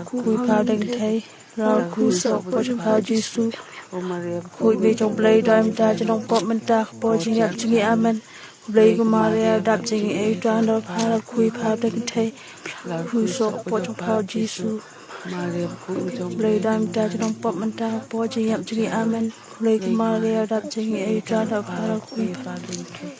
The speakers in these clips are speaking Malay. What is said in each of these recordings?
Kui phao đành thấy rau củ sọc bò trong phao Giêsu. Kui bê trong plei đam ta cho đông pop mình ta bò chinh nhập chinh amen. Plei của Maria đạp chinh ấy đoan đó phao kui phao đành thấy củ sọc bò trong phao Giêsu. Plei đam ta cho đông pop mình ta bò chinh nhập chinh amen. Plei của Maria đạp chinh ấy đoan đó phao kui phao đành thấy.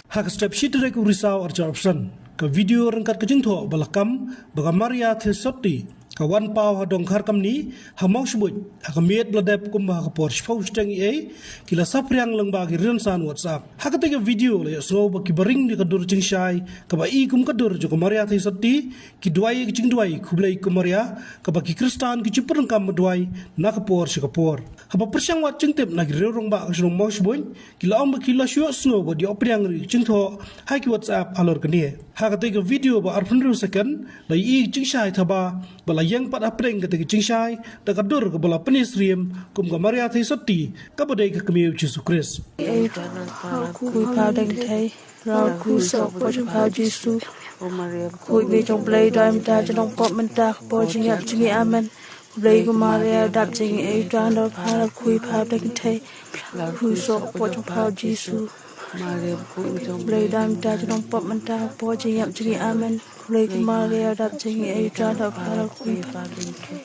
Hak step sheet rek urisau archa option ka video rangkat kajing tho balakam baga Maria thesoti ka wan pau hadong khar kam ni hamong shbuj akamiet bladep kum ha ka por shpau steng e kila sapriang langba ki rin san WhatsApp hak te video le so ba ki baring ni ka dur ching shai ka ba i kum ka dur jo ka Maria thesoti ki duai ki ching duai khublai ku Maria ka ba ki Kristan ki chipurang kam duai na ka por shi ka por ha ba persyang wat ching tep na ki rong ba ka mong shbuj kila om ki la shyo sno ba di opriang ri ching tho hai ki WhatsApp alor ka ni ha ka te video ba 15 second la i ching shai thaba bala yang pada preng ketika cingsai da kadur ke bala penisriam kum ga Maria thesoti ka bodai ka kemiu Yesus Kristus Kui phao đành thấy rau củ sọc bò trong phao Giêsu. Kui bê trong plei đam ta cho đông pop mình ta bò chinh nhập chinh amen. Plei của Maria đạp chinh ấy đoan đó phao kui phao đành thấy củ sọc bò trong phao Giêsu. Plei đam ta cho đông pop mình ta bò chinh nhập chinh amen. Plei của Maria đạp chinh ấy đoan đó phao kui phao đành thấy.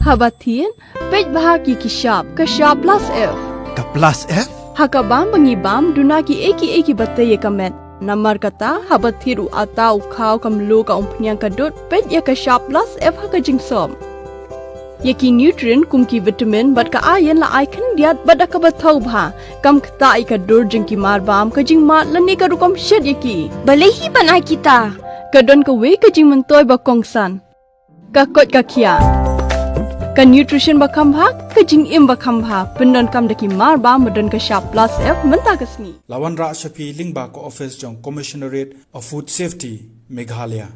Habatin, pej bahagi kishap, kashap plus F. Ka plus F? Hakabam bangibam dunaki eki batay kamet. Namar kata habathiru atau kau kamlu ka umpnyang kadut pej ya kashap plus F hakajing som. Yaki nutrient kumki vitamin bat ka ayan la icon diat bat akabatau bha. Kam kata ikadur jengki marbam kajing mat lani karukam shed yaki. Balehi banai kita. Kadon ka we kajing mentoy bakongsan. Kakot kakia. Ka nutrition bakam bha kajing im bakam bha pendon kam daki marba medon ka sharp plus F menta kasni Lawan Ra Shapi Lingba ko office jong Commissionerate of Food Safety Meghalaya